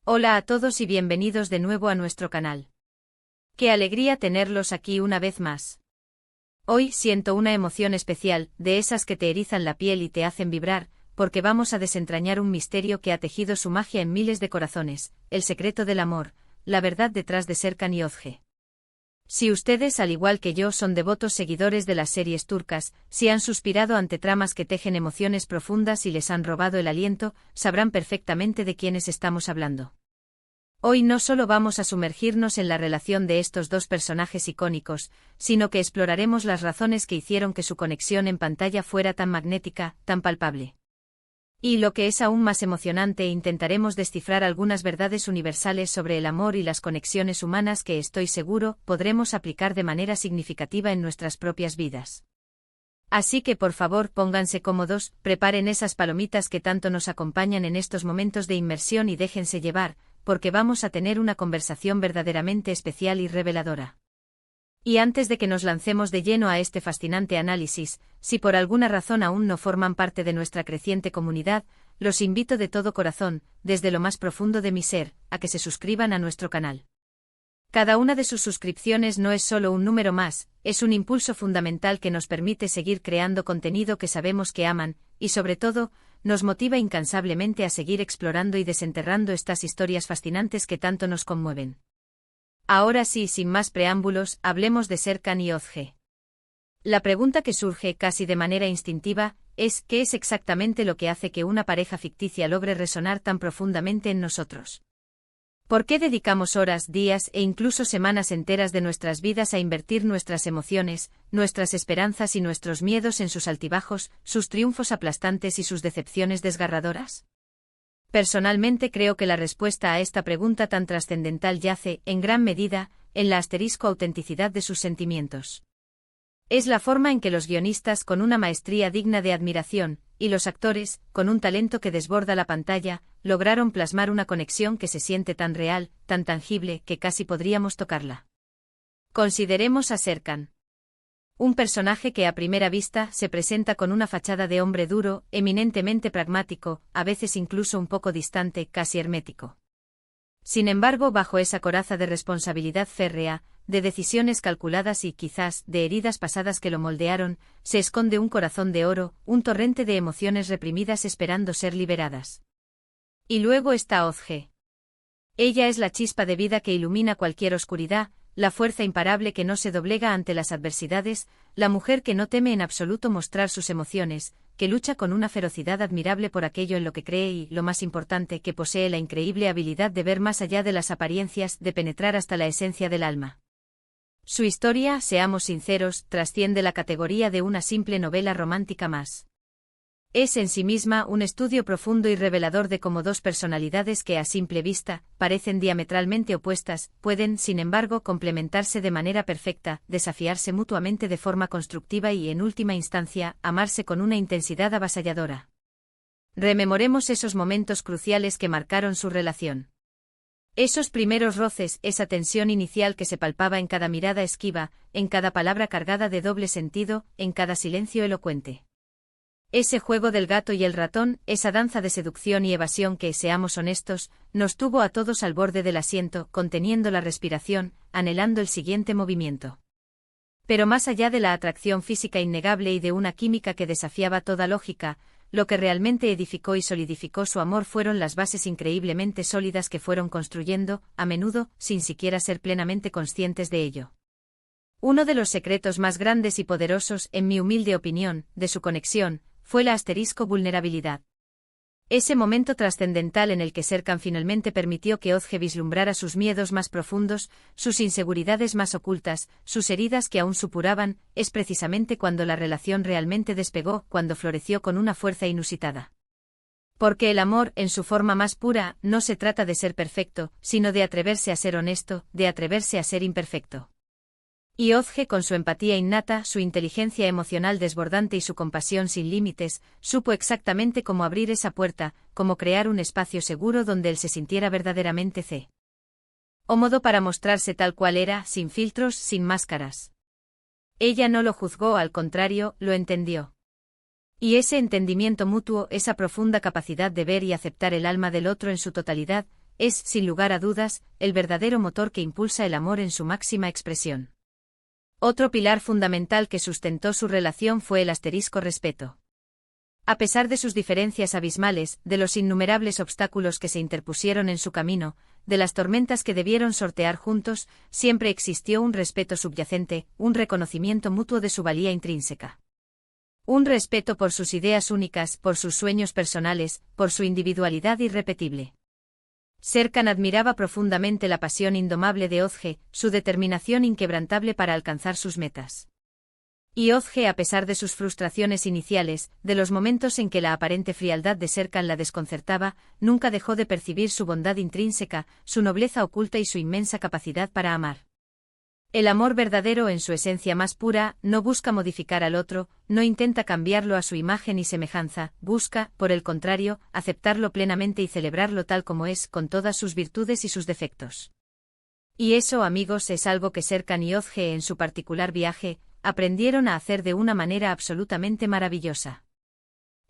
Hola a todos y bienvenidos de nuevo a nuestro canal. Qué alegría tenerlos aquí una vez más. Hoy siento una emoción especial, de esas que te erizan la piel y te hacen vibrar, porque vamos a desentrañar un misterio que ha tejido su magia en miles de corazones, el secreto del amor, la verdad detrás de Serkan y Özge. Si ustedes, al igual que yo, son devotos seguidores de las series turcas, si han suspirado ante tramas que tejen emociones profundas y les han robado el aliento, sabrán perfectamente de quiénes estamos hablando. Hoy no solo vamos a sumergirnos en la relación de estos dos personajes icónicos, sino que exploraremos las razones que hicieron que su conexión en pantalla fuera tan magnética, tan palpable. Y lo que es aún más emocionante, intentaremos descifrar algunas verdades universales sobre el amor y las conexiones humanas que estoy seguro podremos aplicar de manera significativa en nuestras propias vidas. Así que por favor pónganse cómodos, preparen esas palomitas que tanto nos acompañan en estos momentos de inmersión y déjense llevar, porque vamos a tener una conversación verdaderamente especial y reveladora. Y antes de que nos lancemos de lleno a este fascinante análisis, si por alguna razón aún no forman parte de nuestra creciente comunidad, los invito de todo corazón, desde lo más profundo de mi ser, a que se suscriban a nuestro canal. Cada una de sus suscripciones no es solo un número más, es un impulso fundamental que nos permite seguir creando contenido que sabemos que aman, y sobre todo, nos motiva incansablemente a seguir explorando y desenterrando estas historias fascinantes que tanto nos conmueven. Ahora sí, sin más preámbulos, hablemos de Serkan y Özge. La pregunta que surge casi de manera instintiva es ¿qué es exactamente lo que hace que una pareja ficticia logre resonar tan profundamente en nosotros? ¿Por qué dedicamos horas, días e incluso semanas enteras de nuestras vidas a invertir nuestras emociones, nuestras esperanzas y nuestros miedos en sus altibajos, sus triunfos aplastantes y sus decepciones desgarradoras? Personalmente creo que la respuesta a esta pregunta tan trascendental yace, en gran medida, en la autenticidad de sus sentimientos. Es la forma en que los guionistas, con una maestría digna de admiración, y los actores, con un talento que desborda la pantalla, lograron plasmar una conexión que se siente tan real, tan tangible, que casi podríamos tocarla. Consideremos a Serkan. Un personaje que a primera vista se presenta con una fachada de hombre duro, eminentemente pragmático, a veces incluso un poco distante, casi hermético. Sin embargo, bajo esa coraza de responsabilidad férrea, de decisiones calculadas y, quizás, de heridas pasadas que lo moldearon, se esconde un corazón de oro, un torrente de emociones reprimidas esperando ser liberadas. Y luego está Özge. Ella es la chispa de vida que ilumina cualquier oscuridad, la fuerza imparable que no se doblega ante las adversidades, la mujer que no teme en absoluto mostrar sus emociones, que lucha con una ferocidad admirable por aquello en lo que cree y, lo más importante, que posee la increíble habilidad de ver más allá de las apariencias, de penetrar hasta la esencia del alma. Su historia, seamos sinceros, trasciende la categoría de una simple novela romántica más. Es en sí misma un estudio profundo y revelador de cómo dos personalidades que a simple vista parecen diametralmente opuestas, pueden, sin embargo, complementarse de manera perfecta, desafiarse mutuamente de forma constructiva y, en última instancia, amarse con una intensidad avasalladora. Rememoremos esos momentos cruciales que marcaron su relación. Esos primeros roces, esa tensión inicial que se palpaba en cada mirada esquiva, en cada palabra cargada de doble sentido, en cada silencio elocuente. Ese juego del gato y el ratón, esa danza de seducción y evasión que, seamos honestos, nos tuvo a todos al borde del asiento, conteniendo la respiración, anhelando el siguiente movimiento. Pero más allá de la atracción física innegable y de una química que desafiaba toda lógica, lo que realmente edificó y solidificó su amor fueron las bases increíblemente sólidas que fueron construyendo, a menudo, sin siquiera ser plenamente conscientes de ello. Uno de los secretos más grandes y poderosos, en mi humilde opinión, de su conexión, fue la vulnerabilidad. Ese momento trascendental en el que Serkan finalmente permitió que Özge vislumbrara sus miedos más profundos, sus inseguridades más ocultas, sus heridas que aún supuraban, es precisamente cuando la relación realmente despegó, cuando floreció con una fuerza inusitada. Porque el amor, en su forma más pura, no se trata de ser perfecto, sino de atreverse a ser honesto, de atreverse a ser imperfecto. Y Özge, con su empatía innata, su inteligencia emocional desbordante y su compasión sin límites, supo exactamente cómo abrir esa puerta, cómo crear un espacio seguro donde él se sintiera verdaderamente cómodo para mostrarse tal cual era, sin filtros, sin máscaras. Ella no lo juzgó, al contrario, lo entendió. Y ese entendimiento mutuo, esa profunda capacidad de ver y aceptar el alma del otro en su totalidad, es, sin lugar a dudas, el verdadero motor que impulsa el amor en su máxima expresión. Otro pilar fundamental que sustentó su relación fue el asterisco respeto. A pesar de sus diferencias abismales, de los innumerables obstáculos que se interpusieron en su camino, de las tormentas que debieron sortear juntos, siempre existió un respeto subyacente, un reconocimiento mutuo de su valía intrínseca. Un respeto por sus ideas únicas, por sus sueños personales, por su individualidad irrepetible. Serkan admiraba profundamente la pasión indomable de Özge, su determinación inquebrantable para alcanzar sus metas. Y Özge, a pesar de sus frustraciones iniciales, de los momentos en que la aparente frialdad de Serkan la desconcertaba, nunca dejó de percibir su bondad intrínseca, su nobleza oculta y su inmensa capacidad para amar. El amor verdadero en su esencia más pura, no busca modificar al otro, no intenta cambiarlo a su imagen y semejanza, busca, por el contrario, aceptarlo plenamente y celebrarlo tal como es, con todas sus virtudes y sus defectos. Y eso, amigos, es algo que Serkan y Özge en su particular viaje, aprendieron a hacer de una manera absolutamente maravillosa.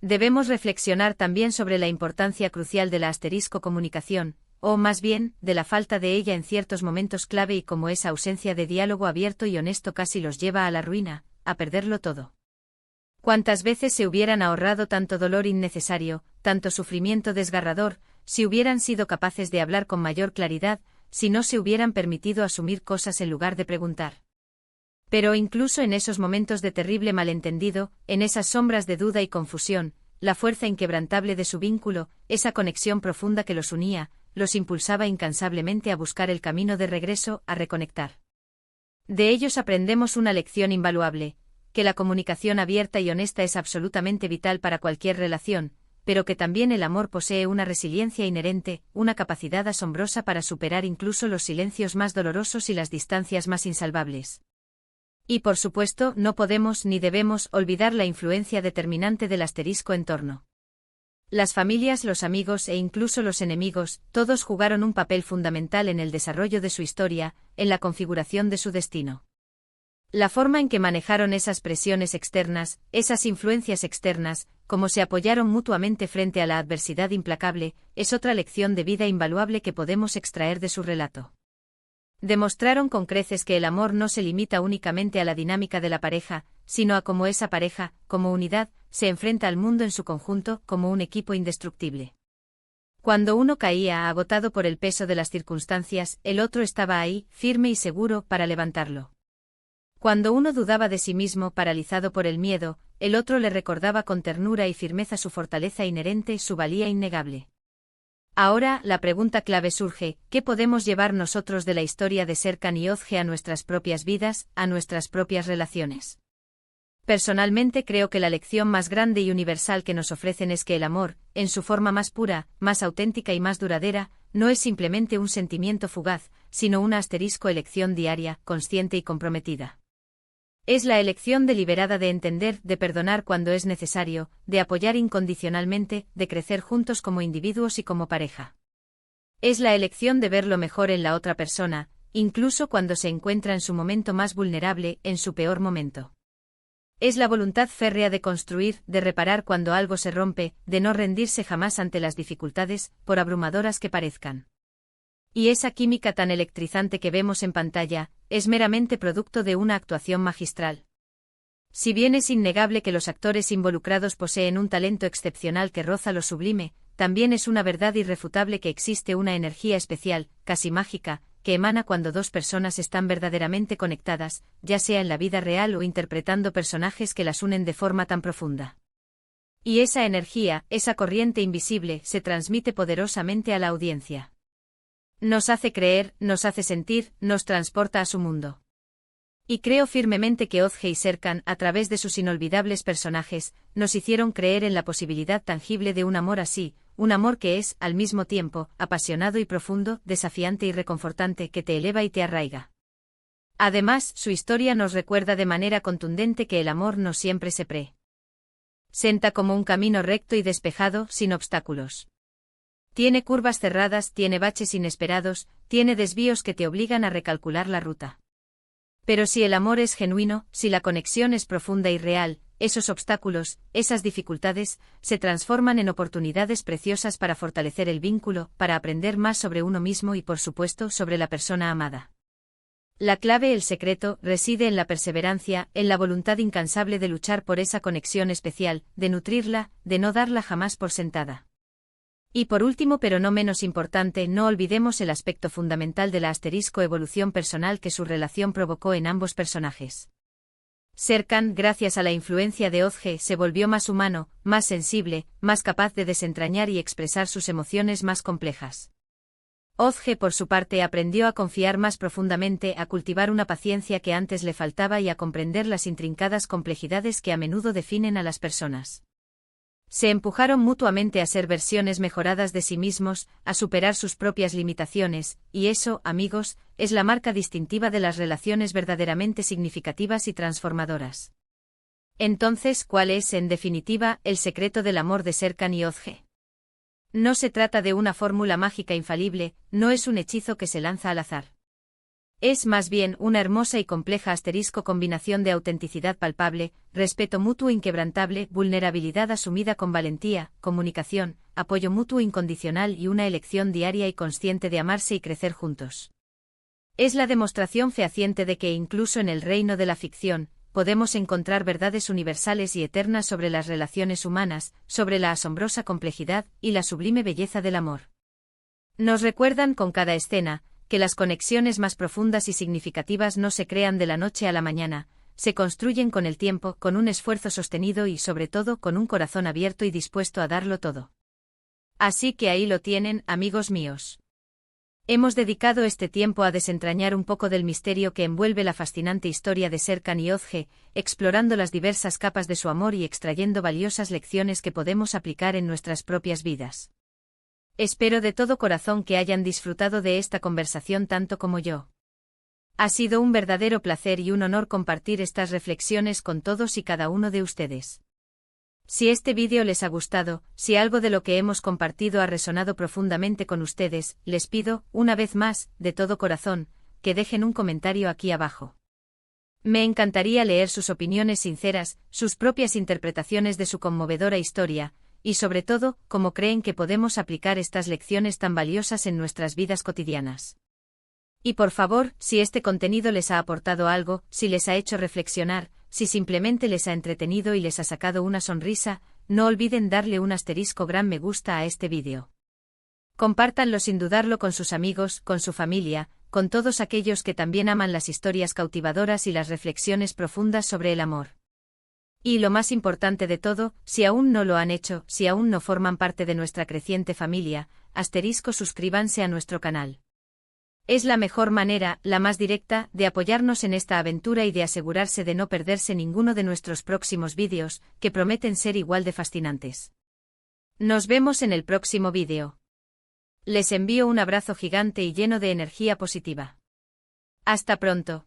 Debemos reflexionar también sobre la importancia crucial de la asterisco comunicación, o más bien, de la falta de ella en ciertos momentos clave y cómo esa ausencia de diálogo abierto y honesto casi los lleva a la ruina, a perderlo todo. ¿Cuántas veces se hubieran ahorrado tanto dolor innecesario, tanto sufrimiento desgarrador, si hubieran sido capaces de hablar con mayor claridad, si no se hubieran permitido asumir cosas en lugar de preguntar? Pero incluso en esos momentos de terrible malentendido, en esas sombras de duda y confusión, la fuerza inquebrantable de su vínculo, esa conexión profunda que los unía, los impulsaba incansablemente a buscar el camino de regreso, a reconectar. De ellos aprendemos una lección invaluable, que la comunicación abierta y honesta es absolutamente vital para cualquier relación, pero que también el amor posee una resiliencia inherente, una capacidad asombrosa para superar incluso los silencios más dolorosos y las distancias más insalvables. Y por supuesto, no podemos ni debemos olvidar la influencia determinante del asterisco en torno. Las familias, los amigos e incluso los enemigos, todos jugaron un papel fundamental en el desarrollo de su historia, en la configuración de su destino. La forma en que manejaron esas presiones externas, esas influencias externas, cómo se apoyaron mutuamente frente a la adversidad implacable, es otra lección de vida invaluable que podemos extraer de su relato. Demostraron con creces que el amor no se limita únicamente a la dinámica de la pareja, sino a cómo esa pareja, como unidad, se enfrenta al mundo en su conjunto, como un equipo indestructible. Cuando uno caía agotado por el peso de las circunstancias, el otro estaba ahí, firme y seguro, para levantarlo. Cuando uno dudaba de sí mismo, paralizado por el miedo, el otro le recordaba con ternura y firmeza su fortaleza inherente, su valía innegable. Ahora, la pregunta clave surge: ¿qué podemos llevar nosotros de la historia de Serkan y Özge a nuestras propias vidas, a nuestras propias relaciones? Personalmente creo que la lección más grande y universal que nos ofrecen es que el amor, en su forma más pura, más auténtica y más duradera, no es simplemente un sentimiento fugaz, sino una asterisco elección diaria, consciente y comprometida. Es la elección deliberada de entender, de perdonar cuando es necesario, de apoyar incondicionalmente, de crecer juntos como individuos y como pareja. Es la elección de ver lo mejor en la otra persona, incluso cuando se encuentra en su momento más vulnerable, en su peor momento. Es la voluntad férrea de construir, de reparar cuando algo se rompe, de no rendirse jamás ante las dificultades, por abrumadoras que parezcan. Y esa química tan electrizante que vemos en pantalla, es meramente producto de una actuación magistral. Si bien es innegable que los actores involucrados poseen un talento excepcional que roza lo sublime, también es una verdad irrefutable que existe una energía especial, casi mágica, que emana cuando dos personas están verdaderamente conectadas, ya sea en la vida real o interpretando personajes que las unen de forma tan profunda. Y esa energía, esa corriente invisible, se transmite poderosamente a la audiencia. Nos hace creer, nos hace sentir, nos transporta a su mundo. Y creo firmemente que Özge y Serkan, a través de sus inolvidables personajes, nos hicieron creer en la posibilidad tangible de un amor así, un amor que es, al mismo tiempo, apasionado y profundo, desafiante y reconfortante, que te eleva y te arraiga. Además, su historia nos recuerda de manera contundente que el amor no siempre se presenta como un camino recto y despejado, sin obstáculos. Tiene curvas cerradas, tiene baches inesperados, tiene desvíos que te obligan a recalcular la ruta. Pero si el amor es genuino, si la conexión es profunda y real, esos obstáculos, esas dificultades, se transforman en oportunidades preciosas para fortalecer el vínculo, para aprender más sobre uno mismo y por supuesto sobre la persona amada. La clave, el secreto, reside en la perseverancia, en la voluntad incansable de luchar por esa conexión especial, de nutrirla, de no darla jamás por sentada. Y por último, pero no menos importante, no olvidemos el aspecto fundamental de la evolución personal que su relación provocó en ambos personajes. Serkan, gracias a la influencia de Ozge, se volvió más humano, más sensible, más capaz de desentrañar y expresar sus emociones más complejas. Ozge, por su parte, aprendió a confiar más profundamente, a cultivar una paciencia que antes le faltaba y a comprender las intrincadas complejidades que a menudo definen a las personas. Se empujaron mutuamente a ser versiones mejoradas de sí mismos, a superar sus propias limitaciones, y eso, amigos, es la marca distintiva de las relaciones verdaderamente significativas y transformadoras. Entonces, ¿cuál es, en definitiva, el secreto del amor de Serkan y Ozge? No se trata de una fórmula mágica infalible, no es un hechizo que se lanza al azar. Es más bien una hermosa y compleja combinación de autenticidad palpable, respeto mutuo inquebrantable, vulnerabilidad asumida con valentía, comunicación, apoyo mutuo incondicional y una elección diaria y consciente de amarse y crecer juntos. Es la demostración fehaciente de que incluso en el reino de la ficción, podemos encontrar verdades universales y eternas sobre las relaciones humanas, sobre la asombrosa complejidad y la sublime belleza del amor. Nos recuerdan con cada escena, que las conexiones más profundas y significativas no se crean de la noche a la mañana, se construyen con el tiempo, con un esfuerzo sostenido y sobre todo con un corazón abierto y dispuesto a darlo todo. Así que ahí lo tienen, amigos míos. Hemos dedicado este tiempo a desentrañar un poco del misterio que envuelve la fascinante historia de Serkan y Ozge, explorando las diversas capas de su amor y extrayendo valiosas lecciones que podemos aplicar en nuestras propias vidas. Espero de todo corazón que hayan disfrutado de esta conversación tanto como yo. Ha sido un verdadero placer y un honor compartir estas reflexiones con todos y cada uno de ustedes. Si este vídeo les ha gustado, si algo de lo que hemos compartido ha resonado profundamente con ustedes, les pido, una vez más, de todo corazón, que dejen un comentario aquí abajo. Me encantaría leer sus opiniones sinceras, sus propias interpretaciones de su conmovedora historia, y sobre todo, cómo creen que podemos aplicar estas lecciones tan valiosas en nuestras vidas cotidianas. Y por favor, si este contenido les ha aportado algo, si les ha hecho reflexionar, si simplemente les ha entretenido y les ha sacado una sonrisa, no olviden darle un gran me gusta a este vídeo. Compártanlo sin dudarlo con sus amigos, con su familia, con todos aquellos que también aman las historias cautivadoras y las reflexiones profundas sobre el amor. Y lo más importante de todo, si aún no lo han hecho, si aún no forman parte de nuestra creciente familia, suscríbanse a nuestro canal. Es la mejor manera, la más directa, de apoyarnos en esta aventura y de asegurarse de no perderse ninguno de nuestros próximos vídeos, que prometen ser igual de fascinantes. Nos vemos en el próximo vídeo. Les envío un abrazo gigante y lleno de energía positiva. Hasta pronto.